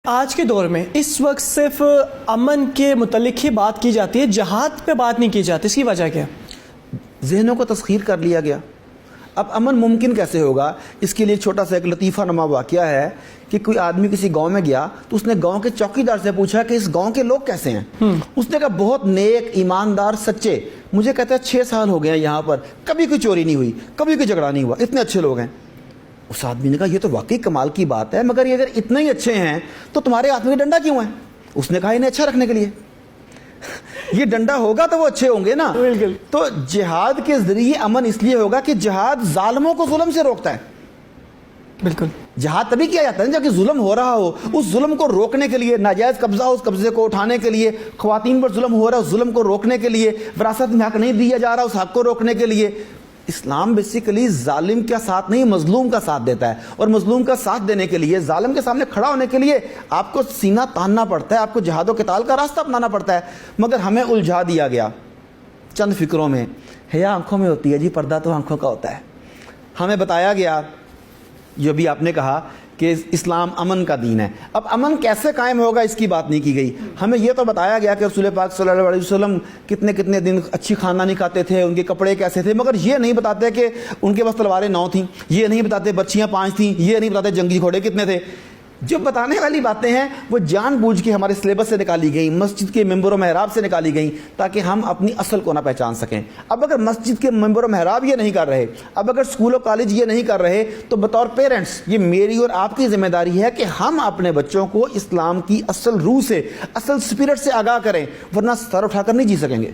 آج کے دور میں اس وقت صرف امن کے متعلق ہی بات کی جاتی ہے، جہاد پہ بات نہیں کی جاتی، اس کی وجہ کیا ہے؟ ذہنوں کو تسخیر کر لیا گیا۔ اب امن ممکن کیسے ہوگا؟ اس کے لیے چھوٹا سا ایک لطیفہ نما واقعہ ہے کہ کوئی آدمی کسی گاؤں میں گیا تو اس نے گاؤں کے چوکیدار سے پوچھا کہ اس گاؤں کے لوگ کیسے ہیں؟ اس نے کہا بہت نیک، ایماندار، سچے۔ مجھے کہتا ہے 6 سال ہو گئے ہیں یہاں پر، کبھی کوئی چوری نہیں ہوئی، کبھی کوئی جھگڑا نہیں ہوا، اتنے اچھے لوگ ہیں۔ اس آدمی نے کہا یہ تو واقعی کمال کی بات ہے، مگر یہ اگر اتنے ہی اچھے ہیں تو تمہارے ہاتھ میں ڈنڈا کیوں ہے؟ اس نے کہا انہیں اچھا رکھنے کے لیے۔ یہ ڈنڈا ہوگا تو وہ اچھے ہوں گے نا۔ بالکل۔ تو جہاد کے ذریعے امن اس لیے ہوگا کہ جہاد ظالموں کو ظلم سے روکتا ہے۔ بالکل۔ جہاد تبھی کیا جاتا ہے جب کہ ظلم ہو رہا ہو، اس ظلم کو روکنے کے لیے، ناجائز قبضہ اس قبضے کو اٹھانے کے لیے، خواتین پر ظلم ہو رہا ہے اس ظلم کو روکنے کے لیے، وراثت میں حق نہیں دیا جا رہا اس حق کو روکنے کے لیے۔ اسلام بیسیکلی ظالم کا ساتھ نہیں، مظلوم کا ساتھ دیتا ہے، اور مظلوم کا ساتھ دینے کے لیے، ظالم کے سامنے کھڑا ہونے کے لیے آپ کو سینہ تاننا پڑتا ہے، آپ کو جہاد و قتال کا راستہ اپنانا پڑتا ہے۔ مگر ہمیں الجھا دیا گیا چند فکروں میں۔ حیا آنکھوں میں ہوتی ہے جی، پردہ تو آنکھوں کا ہوتا ہے۔ ہمیں بتایا گیا جو بھی آپ نے کہا کہ اسلام امن کا دین ہے۔ اب امن کیسے قائم ہوگا اس کی بات نہیں کی گئی۔ ہمیں یہ تو بتایا گیا کہ رسول پاک صلی اللہ علیہ وسلم کتنے دن اچھی کھانا نہیں کھاتے تھے، ان کے کپڑے کیسے تھے، مگر یہ نہیں بتاتے کہ ان کے پاس تلواریں 9 تھیں، یہ نہیں بتاتے بچیاں 5 تھیں، یہ نہیں بتاتے جنگی گھوڑے کتنے تھے۔ جو بتانے والی باتیں ہیں وہ جان بوجھ کے ہمارے سلیبس سے نکالی گئیں، مسجد کے ممبر و محراب سے نکالی گئیں تاکہ ہم اپنی اصل کو نہ پہچان سکیں۔ اب اگر مسجد کے ممبر و محراب یہ نہیں کر رہے، اب اگر اسکول و کالج یہ نہیں کر رہے، تو بطور پیرنٹس یہ میری اور آپ کی ذمہ داری ہے کہ ہم اپنے بچوں کو اسلام کی اصل روح سے، اصل اسپرٹ سے آگاہ کریں، ورنہ سر اٹھا کر نہیں جی سکیں گے۔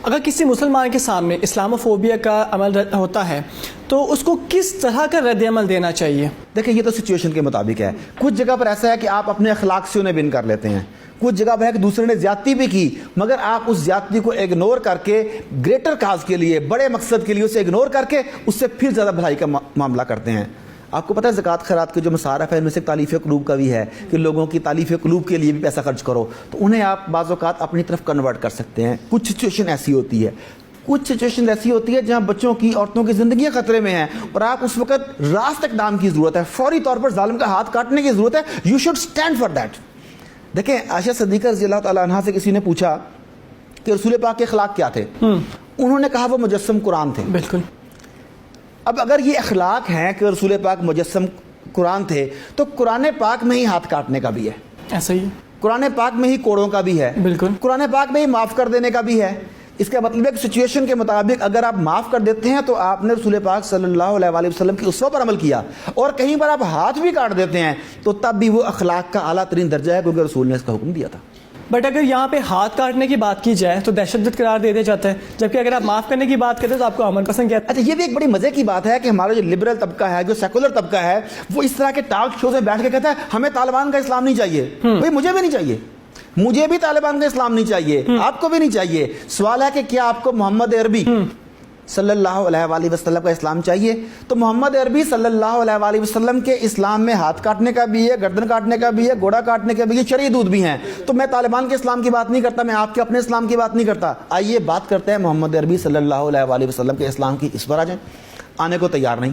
اگر کسی مسلمان کے سامنے اسلاموفوبیا کا عمل ہوتا ہے تو اس کو کس طرح کا رد عمل دینا چاہیے؟ دیکھیں یہ تو سچویشن کے مطابق ہے۔ کچھ جگہ پر ایسا ہے کہ آپ اپنے اخلاق سے انہیں بن کر لیتے ہیں، کچھ جگہ پر ہے کہ دوسرے نے زیادتی بھی کی مگر آپ اس زیادتی کو اگنور کر کے گریٹر کاز کے لیے، بڑے مقصد کے لیے اسے اگنور کر کے اس سے پھر زیادہ بھلائی کا معاملہ کرتے ہیں۔ آپ کو پتہ ہے زکوٰۃ خیرات کے جو مصارف ہے ان میں سے تالیف قلوب کا بھی ہے کہ لوگوں کی تالیف قلوب کے لیے بھی پیسہ خرچ کرو، تو انہیں آپ بعض اوقات اپنی طرف کنورٹ کر سکتے ہیں۔ کچھ سچویشن ایسی ہوتی ہے، کچھ سچویشن ایسی ہوتی ہے جہاں بچوں کی، عورتوں کی زندگیاں خطرے میں ہیں اور آپ اس وقت راست اقدام کی ضرورت ہے، فوری طور پر ظالم کا ہاتھ کاٹنے کی ضرورت ہے۔ You should stand for that. دیکھیں عائشہ صدیقہ رضی اللہ تعالیٰ عنہا سے کسی نے پوچھا کہ رسول پاک کے اخلاق کیا تھے، انہوں نے کہا وہ مجسم قرآن تھے۔ بالکل۔ اب اگر یہ اخلاق ہیں کہ رسول پاک مجسم قرآن تھے تو قرآن پاک میں ہی ہاتھ کاٹنے کا بھی ہے، ایسا ہی قرآن پاک میں ہی کوڑوں کا بھی ہے، بالکل، قرآن پاک میں ہی معاف کر دینے کا بھی ہے۔ اس کا مطلب ہے کہ سچویشن کے مطابق اگر آپ معاف کر دیتے ہیں تو آپ نے رسول پاک صلی اللہ علیہ وسلم کی اسوہ پر عمل کیا، اور کہیں پر آپ ہاتھ بھی کاٹ دیتے ہیں تو تب بھی وہ اخلاق کا اعلیٰ ترین درجہ ہے کیونکہ رسول نے اس کا حکم دیا تھا۔ بٹ اگر یہاں پہ ہاتھ کاٹنے کی بات کی جائے تو دہشت گرد قرار دے دیا جاتا ہے، جبکہ اگر آپ معاف کرنے کی بات کرتے ہیں تو آپ کو امن پسند کہتے ہیں۔ اچھا یہ بھی ایک بڑی مزے کی بات ہے کہ ہمارا جو لبرل طبقہ ہے، جو سیکولر طبقہ ہے، وہ اس طرح کے ٹاک شو میں بیٹھ کے کہتا ہے ہمیں طالبان کا اسلام نہیں چاہیے۔ بھائی مجھے بھی نہیں چاہیے، مجھے بھی طالبان کا اسلام نہیں چاہیے، آپ کو بھی نہیں چاہیے۔ سوال ہے کہ کیا آپ کو محمد عربی صلی اللہ علیہ وآلہ وسلم کا اسلام چاہیے؟ تو محمد عربی صلی اللہ علیہ وآلہ وسلم کے اسلام میں ہاتھ کاٹنے کا بھی ہے، گردن کاٹنے کا بھی ہے، گھوڑا کاٹنے کا بھی ہے، شرعی حدود بھی ہیں۔ تو میں طالبان کے اسلام کی بات نہیں کرتا، میں آپ کے اپنے اسلام کی بات نہیں کرتا۔ آئیے بات کرتے ہیں محمد عربی صلی اللہ علیہ وآلہ وسلم کے اسلام کی۔ اس پر آ جائیں، آنے کو تیار نہیں۔